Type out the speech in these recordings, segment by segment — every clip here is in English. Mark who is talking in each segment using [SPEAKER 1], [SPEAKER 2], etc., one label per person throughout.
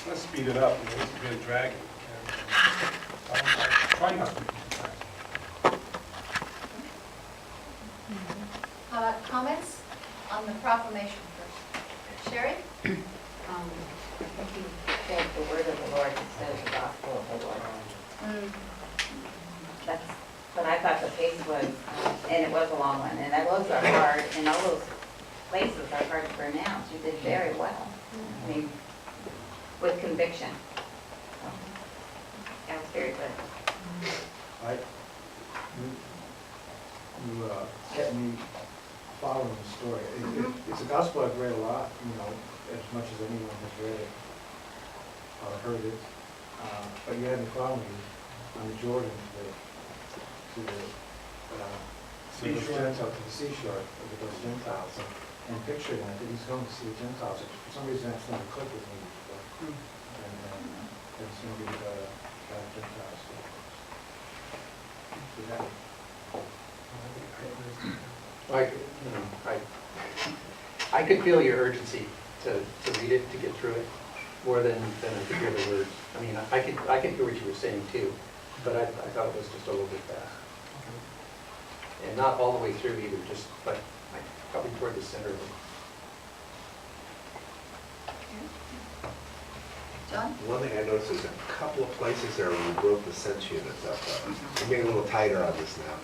[SPEAKER 1] let's speed it up, it's really dragging. And, I'm trying not to be too
[SPEAKER 2] How about comments on the proclamation first? Sherry?
[SPEAKER 3] I think you said the word of the Lord instead of the gospel of the Lord. That's what I thought the pace was, and it was a long one, and those are hard, and all those places are hard to pronounce. You did very well. I mean, with conviction. So, that was very good.
[SPEAKER 4] You kept me following the story. It's a gospel I've read a lot, as much as anyone has read it or heard it. But you had me following on the Jordan to the
[SPEAKER 1] Seashore.
[SPEAKER 4] to the seashore with those Gentiles and picturing that he's going to see the Gentiles. For some reason, that's not a click with me before. And it's going to be Gentiles.
[SPEAKER 5] I could feel your urgency to read it, to get through it, more than I could hear the words. I mean, I could hear what you were saying too, but I thought it was just a little bit fast. And not all the way through either, just like probably toward the center of it.
[SPEAKER 2] John?
[SPEAKER 6] One thing I noticed is a couple of places there where we broke the sense units up. We're getting a little tighter on this now.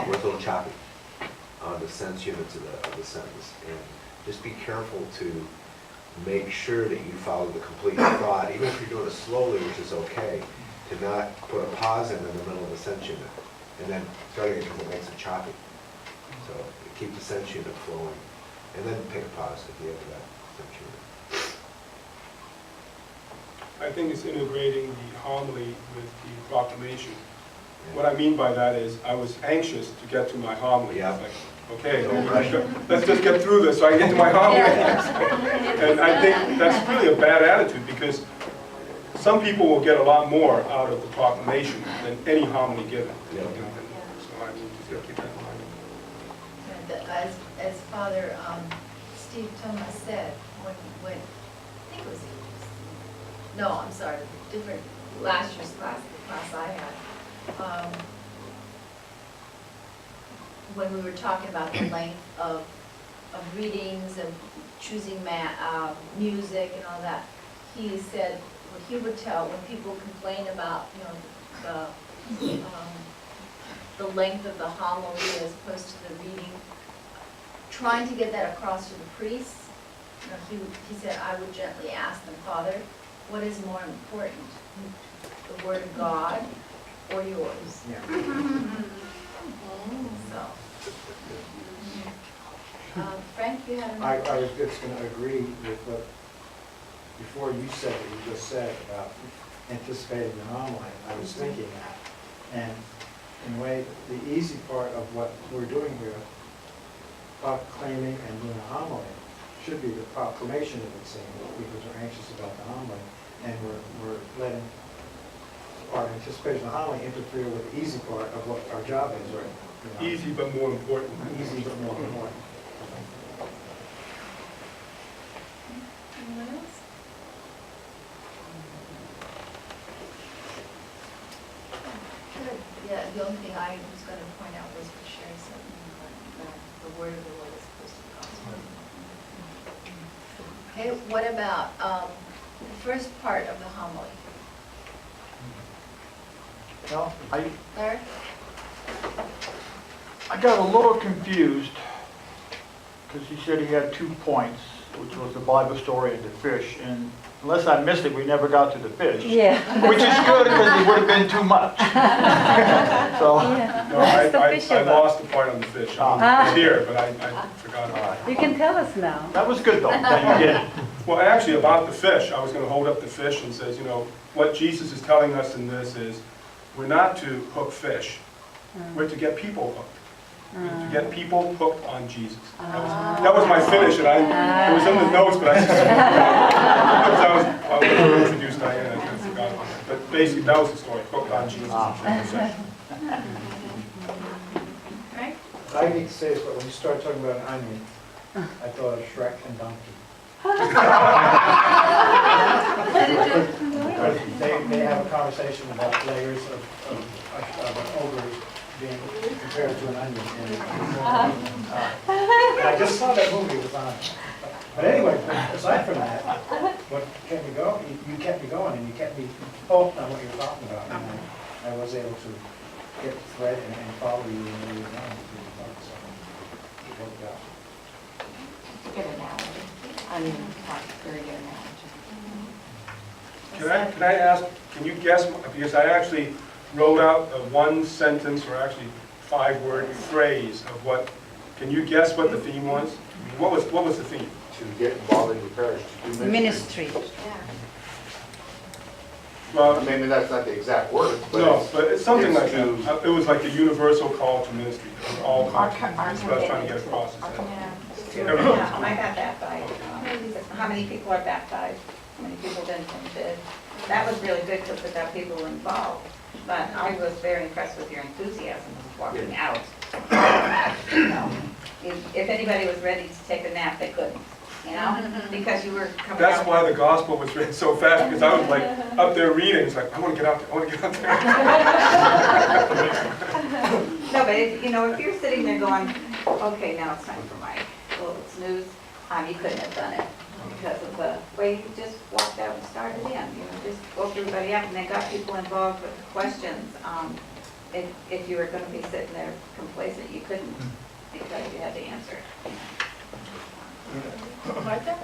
[SPEAKER 6] We're a little choppy on the sense units of the sentence. And just be careful to make sure that you follow the complete thought, even if you're doing it slowly, which is okay, to not put a pause in the middle of the sense unit and then starting it because it makes it choppy. So keep the sense unit flowing and then take a pause at the end of that sense unit.
[SPEAKER 1] I think it's integrating the homily with the proclamation. What I mean by that is, I was anxious to get to my homily.
[SPEAKER 6] Yeah.
[SPEAKER 1] It's like, okay, let's just get through this so I can get to my homily. And I think that's really a bad attitude, because some people will get a lot more out of the proclamation than any homily given.
[SPEAKER 6] Yeah.
[SPEAKER 1] So I mean, just keep that in mind.
[SPEAKER 2] And as Father Steve Thomas said, when I think it was, no, I'm sorry, different, last year's class, the class I had, when we were talking about the length of readings and choosing music and all that, he said what he would tell when people complain about, the length of the homily as opposed to the reading, trying to get that across to the priests, he said, I would gently ask them, Father, what is more important, the Word of God or yours?
[SPEAKER 4] Yeah.
[SPEAKER 2] So, Frank, you had
[SPEAKER 4] I
[SPEAKER 2] another
[SPEAKER 4] was just going to agree with what, before you said what you just said about anticipating the homily, I was thinking that. And in a way, the easy part of what we're doing here, proclaiming and doing a homily, should be the proclamation of the same, because we're anxious about the homily, and we're letting our anticipation of the homily interfere with the easy part of what our job is, right?
[SPEAKER 1] Easy but more important.
[SPEAKER 4] Easy but more important.
[SPEAKER 2] Anyone else? Good. Yeah, the only thing I was going to point out was what Sherry said, that the word of the Lord is supposed to be gospel. Okay, what about the first part of the homily?
[SPEAKER 7] Well,
[SPEAKER 2] Larry?
[SPEAKER 7] I got a little confused because he said he had 2 points, which was the Bible story and the fish, and unless I missed it, we never got to the fish.
[SPEAKER 8] Yeah.
[SPEAKER 7] Which is good because it would have been too much. So,
[SPEAKER 8] Yeah.
[SPEAKER 1] No,
[SPEAKER 8] What's the fish
[SPEAKER 1] I
[SPEAKER 8] about?
[SPEAKER 1] lost the part on the fish. I mean, it's here, but I forgot about it.
[SPEAKER 8] You can tell us now.
[SPEAKER 7] that was good though, that you did it.
[SPEAKER 1] Well, actually, about the fish, I was going to hold up the fish and says, what Jesus is telling us in this is, we're not to hook fish. We're to get people hooked. To get people hooked on Jesus. That was my finish, and it was in the notes, but I just I was going to introduce Diane, I kind of forgot about it. But basically, that was the story, hooked on Jesus.
[SPEAKER 2] Frank?
[SPEAKER 4] I need to say this, but when you start talking about an onion, I thought of Shrek and Donkey. conversation about layers of an ogre being compared to an onion. And I just saw that movie, it was on. But anyway, aside from that, what kept me going, you kept me going, and you kept me hooked on what you're talking about. And I was able to get the thread and follow you when you were going. So it worked out.
[SPEAKER 8] Good analogy. I mean, very good analogy.
[SPEAKER 1] Can I ask, can you guess, because I actually wrote out a one sentence or actually 5-word phrase of what, can you guess what the theme was? I mean, what was the theme?
[SPEAKER 9] To get involved in your parish, to do ministry.
[SPEAKER 8] Ministry.
[SPEAKER 1] Well,
[SPEAKER 9] Maybe that's not the exact word, but
[SPEAKER 1] no, but it's something
[SPEAKER 9] it's
[SPEAKER 1] like
[SPEAKER 9] to-
[SPEAKER 1] that. It was like the universal call to ministry. All kinds of, that's what I was trying to get across. is that everyone-
[SPEAKER 3] Yeah, I got that by, how many people are baptized, how many people been converted. That was really good because it got people involved, but I was very impressed with your enthusiasm walking out. You know, if anybody was ready to take a nap, they couldn't, you know, because you were coming out.
[SPEAKER 1] That's why the gospel was written so fast, because I was like up there reading, it's like, I want to get out there, I want to get out there.
[SPEAKER 3] No, but if, you know, if you're sitting there going, okay, now it's time for my little snooze, you couldn't have done it because of the way you just walked out and started in. You know, just woke everybody up and then got people involved with questions. If you were going to be sitting there complacent, you couldn't because you had to answer.
[SPEAKER 8] Martha?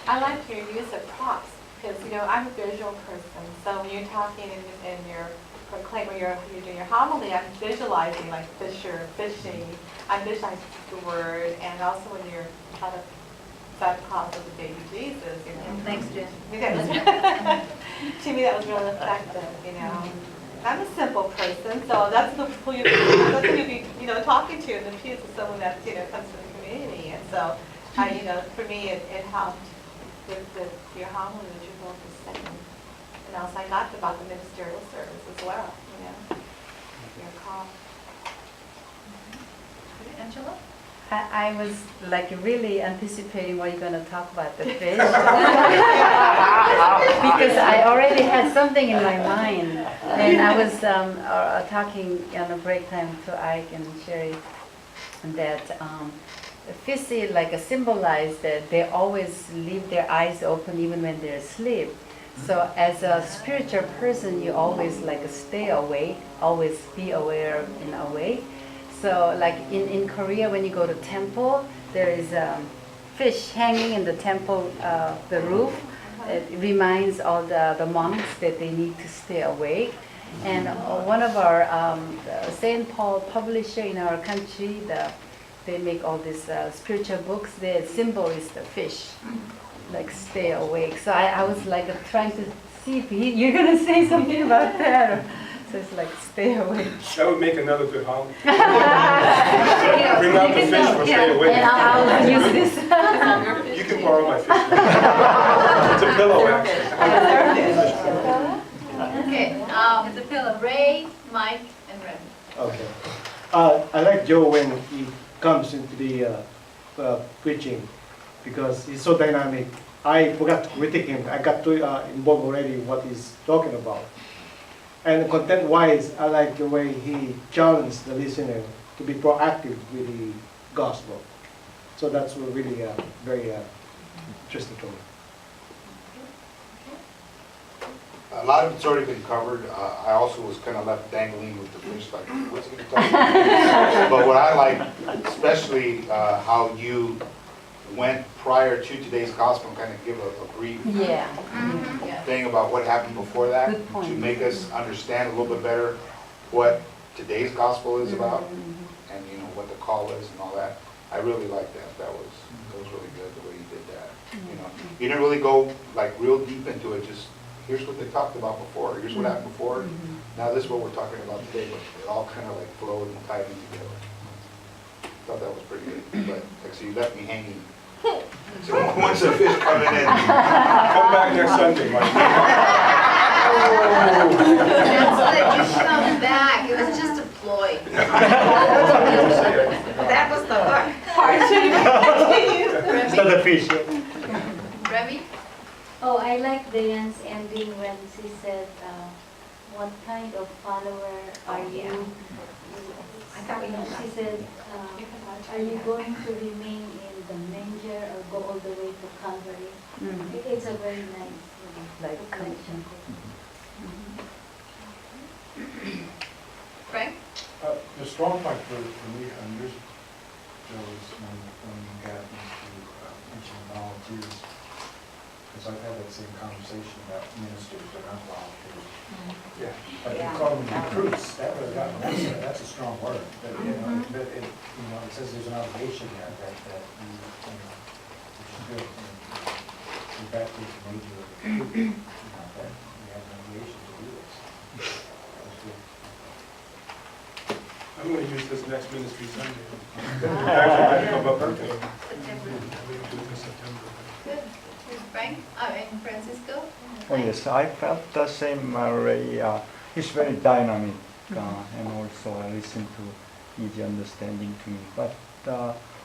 [SPEAKER 10] I like your use of props, because, you know, I'm a visual person, so when you're talking in your proclaim, when you're doing your homily, I'm visualizing like fisher, fishing, I'm visualizing the word, and also when you're trying to Santa Claus of the baby Jesus, you know.
[SPEAKER 2] Thanks, Jen.
[SPEAKER 10] To me, that was really effective, you know. I'm a simple person, so that's who you'll be, you know, talking to in the pews is someone that, you know, comes from the community, and so, you know, for me, it helped with your homily that you're both saying. And also, I got about the ministerial service as well, you know, your call.
[SPEAKER 2] Angela?
[SPEAKER 11] I was like really anticipating what you're going to talk about, the fish. Because I already had something in my mind. And I was talking on a break time to Ike and Sherry that fish is like a symbolize that they always leave their eyes open even when they're asleep. So as a spiritual person, you always like stay awake, always be aware and awake. So like in Korea, when you go to temple, there is a fish hanging in the temple, the roof. It reminds all the monks that they need to stay awake. And one of our St. Paul publisher in our country, they make all these spiritual books. The symbol is the fish, like stay awake. So I was like trying to see if you're going to say something about that. So it's like stay awake.
[SPEAKER 1] That would make another good homily. Bring out the fish for stay awake.
[SPEAKER 11] And I'll use this.
[SPEAKER 1] You can borrow my fish. It's a pillow, actually.
[SPEAKER 2] Okay, it's a pillow. Ray, Mike, and Remy.
[SPEAKER 12] Okay. I like Joe when he comes into the preaching because he's so dynamic. I forgot to critique him. I got too involved already in what he's talking about. And content-wise, I like the way he challenged the listener to be proactive with the gospel. So that's really very interesting to me.
[SPEAKER 9] A lot of it's already been covered. I also was kind of left dangling with the fish, like, what's he going to talk about? But what I like, especially how you went prior to today's gospel and kind of give a brief
[SPEAKER 11] Yeah.
[SPEAKER 9] thing about what happened before that,
[SPEAKER 11] Good point.
[SPEAKER 9] to make us understand a little bit better what today's gospel is about, and you know what the call is and all that. I really like that. That was really good the way you did that. You know, you didn't really go like real deep into it. Just here's what they talked about before. Here's what happened before. Now this is what we're talking about today. But it all kind of like flowed and tied in together. Thought that was pretty good. But like so, you left me hanging. So once the fish coming in,
[SPEAKER 1] Come back next Sunday, Mike.
[SPEAKER 2] That's like you come back. It was just a ploy.
[SPEAKER 3] That was the hook.
[SPEAKER 12] It's not a fish.
[SPEAKER 2] Remy?
[SPEAKER 13] Oh, I like Diane's ending when she said,
[SPEAKER 11] what kind of follower are
[SPEAKER 3] yeah.
[SPEAKER 11] you?
[SPEAKER 3] I thought we had
[SPEAKER 11] She
[SPEAKER 3] that.
[SPEAKER 11] said, are you going to remain in the manger or go all the way to Calvary? It's a very nice Like reflection.
[SPEAKER 2] Frank?
[SPEAKER 4] The strong point for me on yours, Joe, is when you got into mentioning volunteers, because I've had that same conversation about ministers, they're not volunteers.
[SPEAKER 5] Yeah.
[SPEAKER 4] But you
[SPEAKER 3] Yeah.
[SPEAKER 4] call them recruits, that's a strong word, but, but it, it says there's an obligation there that you know, which is good. And you're back to the major recruit, that you have an obligation to do this. That's good.
[SPEAKER 1] I'm going to use this next ministry Sunday. Actually, I come up birthday.
[SPEAKER 2] September.
[SPEAKER 1] I'm going to do it in September.
[SPEAKER 2] Good. Frank? And Francisco?
[SPEAKER 13] Oh yes, I felt the same way. It's very dynamic, and also I listen to easy understanding to me, but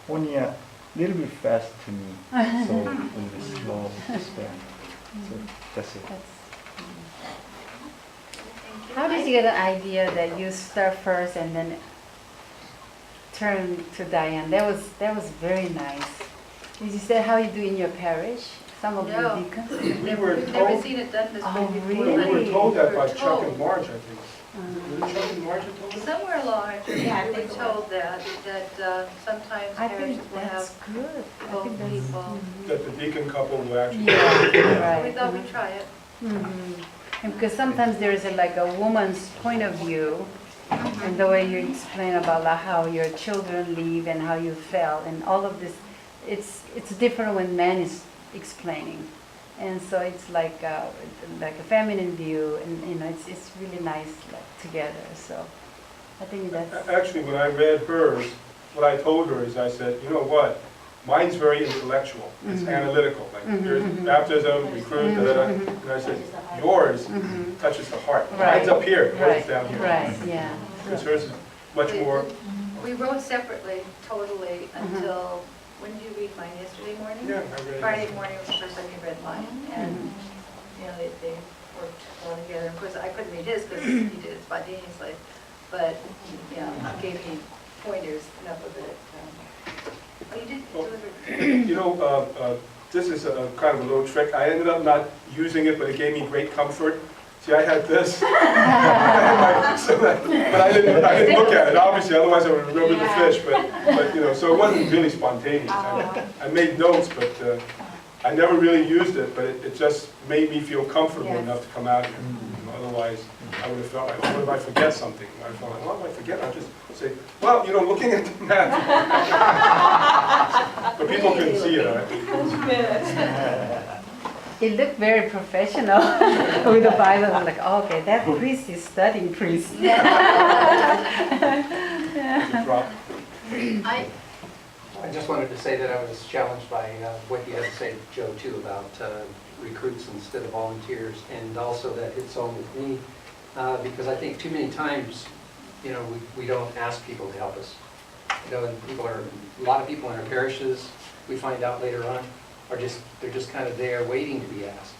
[SPEAKER 13] only a little bit fast to me, so a little bit slow to spend. So that's it.
[SPEAKER 11] How did you get an idea that you start first and then turn to Diane? That was very nice. Is that how you do in your parish? Some of
[SPEAKER 2] No.
[SPEAKER 11] the deacons?
[SPEAKER 1] We were
[SPEAKER 2] We've never
[SPEAKER 1] told,
[SPEAKER 2] seen it done this way
[SPEAKER 11] Oh,
[SPEAKER 2] before.
[SPEAKER 11] really?
[SPEAKER 1] we were told that by
[SPEAKER 2] We were
[SPEAKER 1] Chuck and
[SPEAKER 2] told.
[SPEAKER 1] Marge, I think. Was it Chuck and Marge that told us?
[SPEAKER 14] Somewhere along,
[SPEAKER 3] Yeah, I
[SPEAKER 14] we
[SPEAKER 3] think
[SPEAKER 14] were
[SPEAKER 3] so.
[SPEAKER 14] told that sometimes
[SPEAKER 11] I
[SPEAKER 14] parishes
[SPEAKER 11] think
[SPEAKER 14] will
[SPEAKER 11] that's
[SPEAKER 14] have
[SPEAKER 11] good. I
[SPEAKER 14] both
[SPEAKER 11] think that's,
[SPEAKER 14] people.
[SPEAKER 1] That the deacon couple will actually.
[SPEAKER 11] yeah,
[SPEAKER 14] We
[SPEAKER 11] right.
[SPEAKER 14] thought we'd try it.
[SPEAKER 11] And because sometimes there is like a woman's point of view, and the way you explain about like how your children live and how you felt and all of this, it's different when man is explaining, and so it's like a feminine view, and it's really nice like together. So I think that's
[SPEAKER 1] Actually, when I read hers, what I told her is I said, you know what? Mine's very intellectual. It's analytical. Like there's baptism, recruit, and I said, yours touches the heart. Mine's up here, yours
[SPEAKER 11] right,
[SPEAKER 1] is down here.
[SPEAKER 11] right, yeah.
[SPEAKER 1] Because hers is much more.
[SPEAKER 14] We wrote separately, totally, until, when did you read mine, yesterday morning?
[SPEAKER 1] Yeah, I read it.
[SPEAKER 14] Friday morning was the first time you read mine, and, you know, they worked well together. Of course, I couldn't read his because he did it spontaneously, but, you know, he gave me pointers enough of it. Oh, you did deliver.
[SPEAKER 1] You know, this is a kind of a little trick. I ended up not using it, but it gave me great comfort. See, I had this, but I didn't look at it, obviously, otherwise I would remember the fish, but you know, so it wasn't really spontaneous. I made notes, but I never really used it, but it just made me feel comfortable
[SPEAKER 11] Yes.
[SPEAKER 1] enough to come out here. You know, otherwise, I would have felt like, oh, what if I forget something? I felt like, well, if I forget, I'll just say, well, you know, looking at the map. But people couldn't see it, right?
[SPEAKER 11] It looked very professional with the Bible. I'm like, oh, okay, that priest is studying priest.
[SPEAKER 1] It dropped.
[SPEAKER 5] I just wanted to say that I was challenged by what you had to say, Joe, too, about recruits instead of volunteers, and also that hits home with me, because I think too many times, you know, we don't ask people to help us. You know, and a lot of people in our parishes, we find out later on, they're just kind of there waiting to be asked.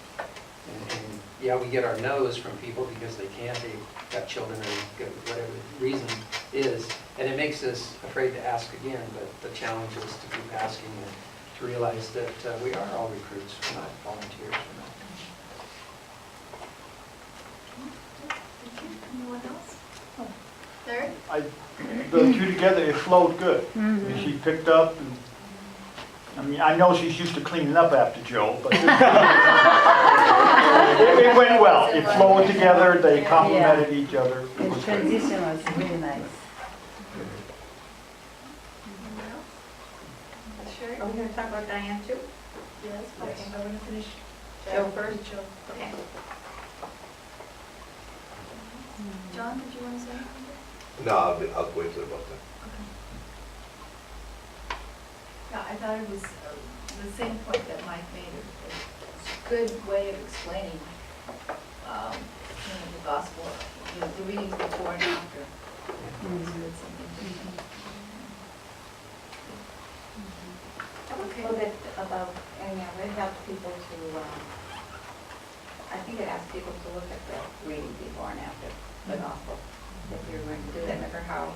[SPEAKER 5] And yeah, we get our no's from people because they can't, they've got children or whatever the reason is, and it makes us afraid to ask again, but the challenge is to keep asking and to realize that we are all recruits, we're not volunteers,
[SPEAKER 2] Anyone else? Larry?
[SPEAKER 7] The two together, it flowed good. And she picked up, and, I mean, I know she's used to cleaning up after Joe, but it went well. It flowed together, they complemented each other. It
[SPEAKER 11] The
[SPEAKER 7] was good.
[SPEAKER 11] transition was really nice.
[SPEAKER 2] Anyone else? Sherry?
[SPEAKER 3] Are we going to talk about Diane too?
[SPEAKER 2] Yes, but I think I'm going to finish.
[SPEAKER 3] Joe first?
[SPEAKER 2] Joe.
[SPEAKER 3] Okay.
[SPEAKER 2] John, did you want to say anything?
[SPEAKER 6] No, I'll wait till about that.
[SPEAKER 2] Yeah, I thought it was the same point that Mike made. It's a good way of explaining, the gospel, the readings before and after. It's good something.
[SPEAKER 3] A little bit about, and it helps people to, I think it asks people to look at the reading before and after the gospel. If you're going to do that, remember how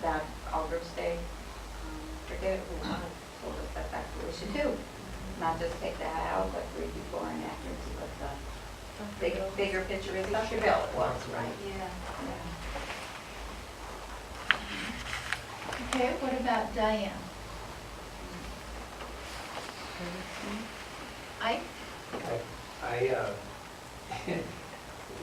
[SPEAKER 3] that all groups say, forget it, we want to hold us that back, we should do. Not just take that out, but read before and after, and see what the bigger picture is. Dr. Bill was, right?
[SPEAKER 2] Yeah.
[SPEAKER 3] Yeah.
[SPEAKER 2] Okay, what about Diane?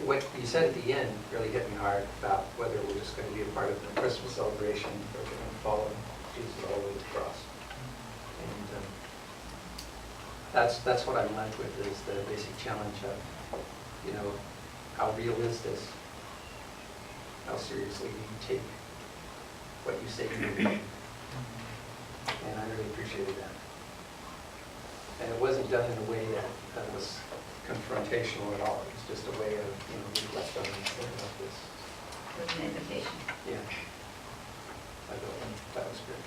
[SPEAKER 5] What you said at the end really hit me hard about whether we're just going to be a part of the Christmas celebration or we're going to follow Jesus all the way to the cross. And that's what I'm left with, is the basic challenge of, you know, how real is this? How seriously do you take what you say you believe? And I really appreciated that. And it wasn't done in a way that was confrontational at all. It was just a way of, you know, reflect on and think about this.
[SPEAKER 3] It was an invitation.
[SPEAKER 5] Yeah. I thought that was great.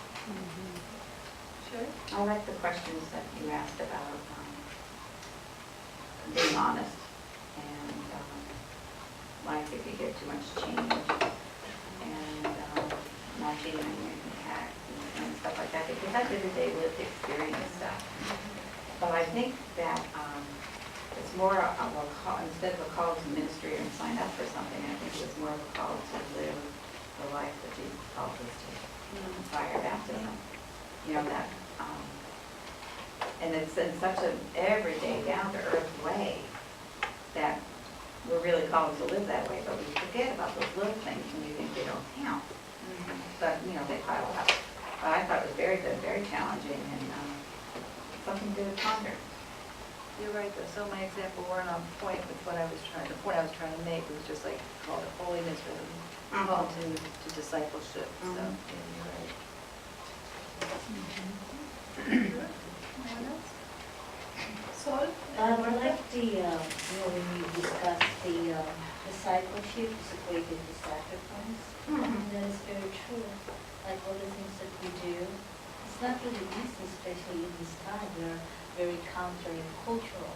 [SPEAKER 2] Sure.
[SPEAKER 3] I like the questions that you asked about being honest and like if you get too much change and not getting your impact and stuff like that, because that day-to-day lived experience stuff. But I think that it's more of a call, instead of a call to ministry and sign up for something, I think it's more of a call to live the life that Jesus calls us to. Fire baptism. You know, that, and it's in such an everyday, down-to-earth way that we're really called to live that way, but we forget about those little things and we think they don't count. But, you know, they pile up. But I thought it was very good, very challenging, and something to ponder.
[SPEAKER 14] You're right, though, so my example weren't on point with what I was trying, the point I was trying to make was just like call it holiness rather than call to discipleship, so, yeah, you're right.
[SPEAKER 2] Anyone else? Sol?
[SPEAKER 15] I like the, when you discuss the discipleship is equated to sacrifice. And that is very true. Like all the things that we do, it's not really easy, especially in this time. We're very counter-cultural.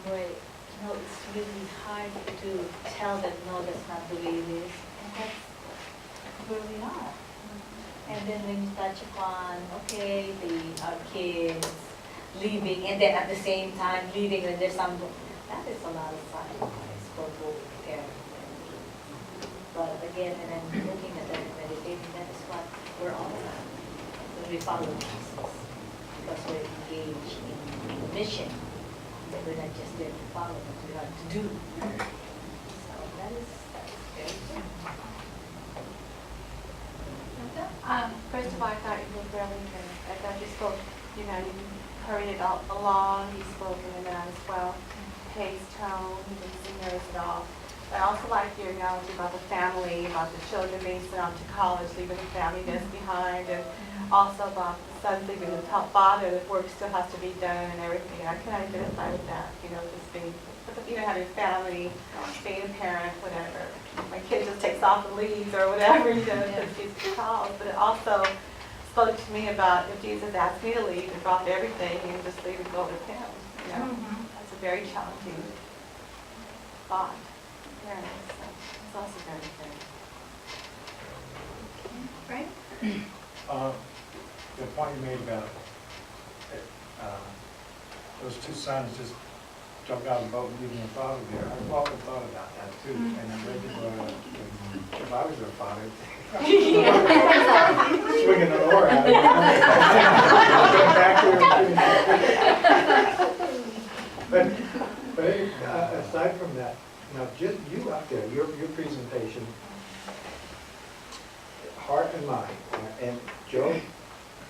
[SPEAKER 15] Where, you know, it's really hard to tell them, no, that's not the way it is. And that's where we are. And then when you touch upon, okay, our kids leaving, and then at the same time leaving when there's some, that is a lot of sacrifice for both parents and kids. But again, and I'm looking at that and meditating, that is what we're all about when we follow Jesus. Because we're engaged in the mission. That we're not just there to follow, but we are to do. So that is very good.
[SPEAKER 10] First of all, I thought you were really good. I thought you spoke, you know, you hurried it all along, you spoke in and out as well. Pace, tone, you didn't seem nervous at all. I also like your analogy about the family, about the children being sent off to college, leaving the family nest behind, and also about the sons leaving the father, the work still has to be done and everything. I can identify with that, you know, just being, you know, having a family, being a parent, whatever. My kid just takes off and leaves or whatever, you know, because she's called. But it also spoke to me about if Jesus asked me to leave and drop everything and just leave and go with him, you know. That's a very challenging thought. Yeah, it's also very good.
[SPEAKER 2] Right?
[SPEAKER 4] The point you made about those two sons just jumped out of the boat and leaving their father there. I've often thought about that too, and I'm ready to if I was their father, swinging an oar at it. But aside from that, now just you up there, your presentation, heart and mind, and Joe,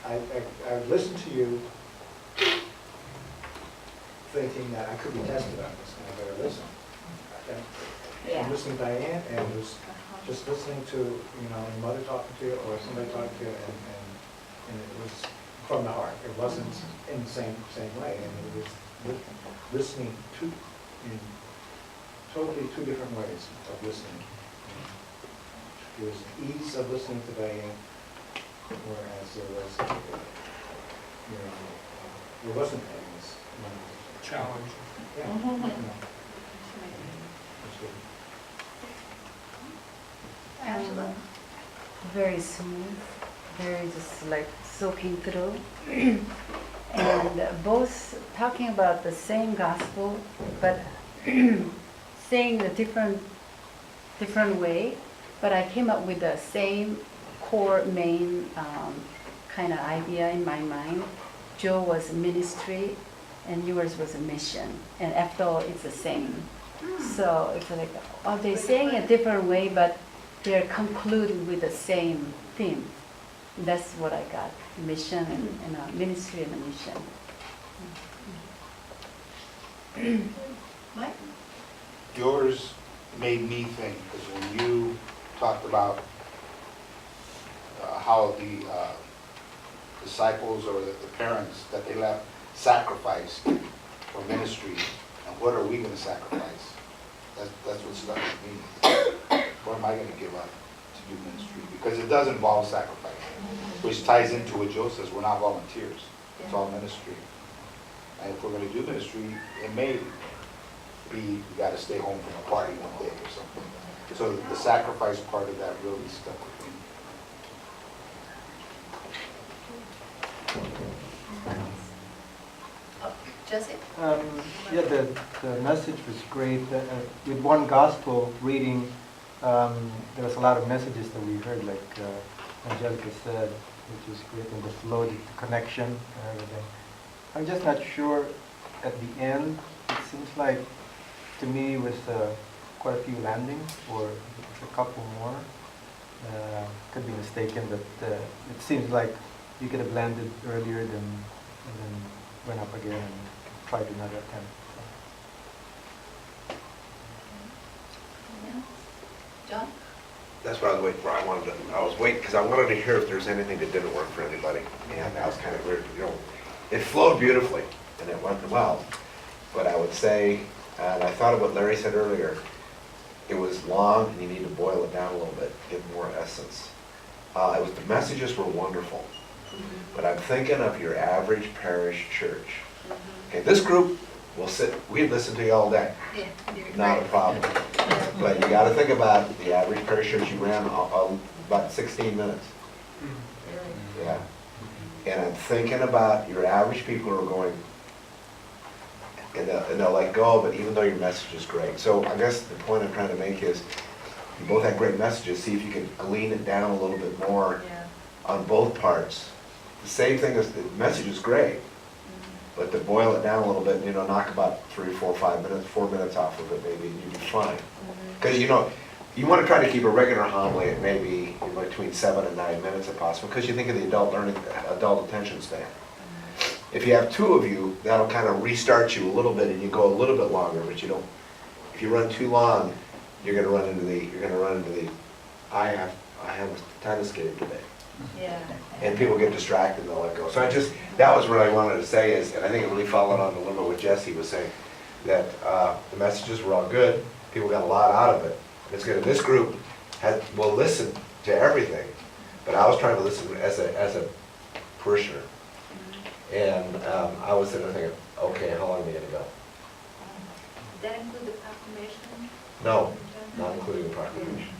[SPEAKER 4] I've listened to you thinking that I could be tested on this, and I better listen. I'm listening to Diane, and was just listening to, you know, your mother talking to you, or somebody talking to you, and it was from the heart. It wasn't in the same way, and it was listening in totally two different ways of listening. There was ease of listening to Diane, whereas there was, you know, there wasn't any
[SPEAKER 1] Challenge.
[SPEAKER 4] Yeah.
[SPEAKER 11] very smooth, very just like soaking through. And both talking about the same gospel, but saying the different way. But I came up with the same core main kind of idea in my mind. Joe was ministry, and yours was a mission. And after all, it's the same. So it's like, oh, they're saying a different way, but they're concluding with the same theme. That's what I got, mission and a ministry and a mission.
[SPEAKER 2] Mike?
[SPEAKER 9] Yours made me think, because when you talked about how the disciples or the parents that they left sacrificed for ministry, and what are we going to sacrifice? That's what stuck with me. What am I going to give up to do ministry? Because it does involve sacrifice, which ties into what Joe says, we're not volunteers. It's all ministry. And if we're going to do ministry, it may be we got to stay home from a party one day or something. So the sacrifice part of that really stuck with me.
[SPEAKER 2] Jesse?
[SPEAKER 12] Yeah, the message was great. With one gospel reading, there was a lot of messages that we heard, like Angelica said, which is great, and the flow, the connection, and everything. I'm just not sure at the end. It seems like, to me, with quite a few landings, or a couple more. Could be mistaken, but it seems like you could have landed earlier and then went up again and tried another attempt.
[SPEAKER 2] Yeah. John?
[SPEAKER 6] That's what I was waiting for. I was waiting because I wanted to hear if there's anything that didn't work for anybody. And that was kind of weird, it flowed beautifully and it went well. But I would say, and I thought of what Larry said earlier, it was long and you need to boil it down a little bit, give more essence. The messages were wonderful. But I'm thinking of your average parish church. Okay, this group will we'd listen to you all day.
[SPEAKER 2] Yeah,
[SPEAKER 6] Not a problem. But you got to think about the average parish church. You ran about 16 minutes. Yeah. And I'm thinking about your average people who are going, and they'll let go, but even though your message is great. So I guess the point I'm trying to make is, you both have great messages. See if you can glean it down a little bit more on both parts. The same thing as the message is great, but to boil it down a little bit, knock about 3, 4, 5 minutes, 4 minutes off of it, maybe, and you'd be fine. Because you want to try to keep a regular homily at maybe between 7 and 9 minutes if possible, because you think of the adult attention span. If you have 2 of you, that'll kind of restart you a little bit, and you go a little bit longer. But you don't. If you run too long, you're going to run into the. I have a tennis game today.
[SPEAKER 2] Yeah.
[SPEAKER 6] And people get distracted and they'll let go. So that was what I wanted to say is, and I think it really followed on a little bit what Jesse was saying, that the messages were all good. People got a lot out of it. It's good. This group will listen to everything, but I was trying to listen as a parishioner. And I was sitting there thinking, okay, how long are we going to go?
[SPEAKER 2] Did that include the proclamation?
[SPEAKER 6] No, not including the proclamation.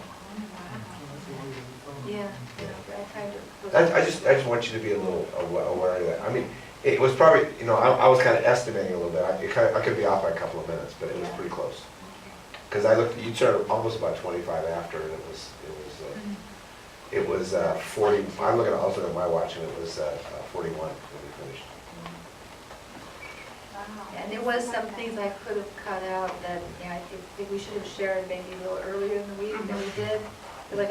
[SPEAKER 2] Yeah, I tried to.
[SPEAKER 6] I just want you to be a little aware of that. I mean, it was probably, I was kind of estimating a little bit. I could be off by a couple of minutes, but it was pretty close. Because you started almost about 25 after, and it was 40. I'm looking also at my watch, and it was 41 when we finished.
[SPEAKER 14] And there was some things I could have cut out that, I think we should have shared maybe a little earlier in the week than we did. But like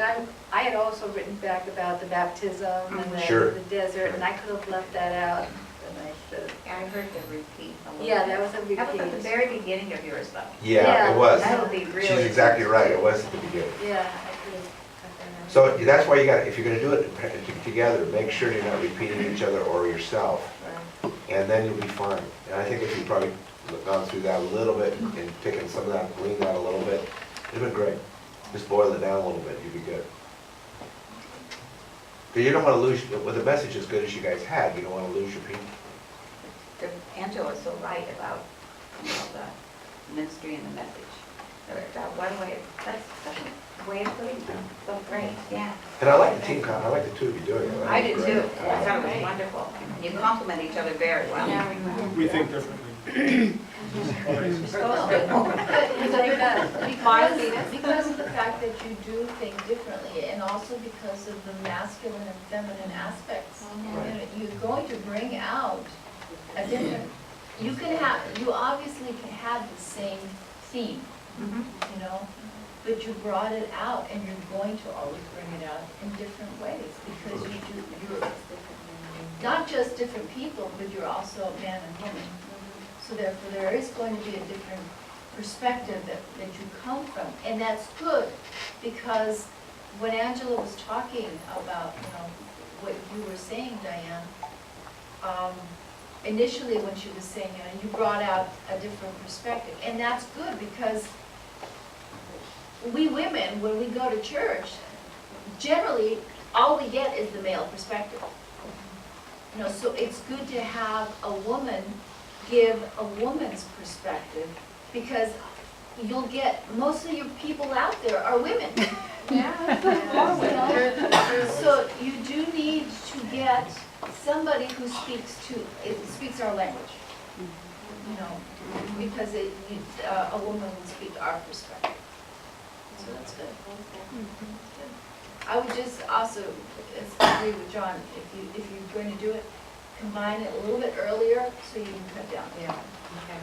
[SPEAKER 14] I had also written back about the baptism and the desert, and I could have left that out, and I should have.
[SPEAKER 3] Yeah, I heard the repeat a little
[SPEAKER 14] Yeah,
[SPEAKER 3] bit.
[SPEAKER 14] that was a repeat.
[SPEAKER 3] That was at the very beginning of yours, though.
[SPEAKER 6] Yeah, it was.
[SPEAKER 3] That would be really.
[SPEAKER 6] She's exactly right. It was at the beginning.
[SPEAKER 14] Yeah, I could have cut that out.
[SPEAKER 6] So that's why if you're going to do it together, make sure you're not repeating each other or yourself, and then you'll be fine. And I think if you probably gone through that a little bit and taken some of that, gleaned that a little bit, it'd been great. Just boil it down a little bit, you'd be good. Because you don't want to lose, with a message as good as you guys had, you don't want to lose your people.
[SPEAKER 3] Angela was so right about the ministry and the message. One way, that's such a way of putting it. So great, yeah.
[SPEAKER 6] And I like the team, I like the two of you doing it.
[SPEAKER 3] I do
[SPEAKER 6] think
[SPEAKER 3] too.
[SPEAKER 6] it's great.
[SPEAKER 3] I thought it was wonderful. You complement each other very well.
[SPEAKER 1] We think differently.
[SPEAKER 2] Because of the fact that you do think differently, and also because of the masculine and feminine aspects. You know, you're going to bring out a different, you obviously can have the same theme, you know, but you brought it out, and you're going to always bring it out in different ways, because you're not just different people, but you're also man and woman. So therefore, there is going to be a different perspective that you come from, and that's good, because when Angela was talking about, you know, what you were saying, Diane, initially when she was saying, you know, you brought out a different perspective, and that's good, because we women, when we go to church, generally, all we get is the male perspective. You know, so it's good to have a woman give a woman's perspective, because you'll get, most of your people out there are women. So you do need to get somebody who speaks our language, you know, because a woman will speak our perspective. So that's good. I would just also agree with John, if you're going to do it, combine it a little bit earlier so you can cut down. Yeah. Okay.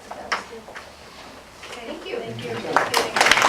[SPEAKER 2] So that was good. Thank you. Thank you.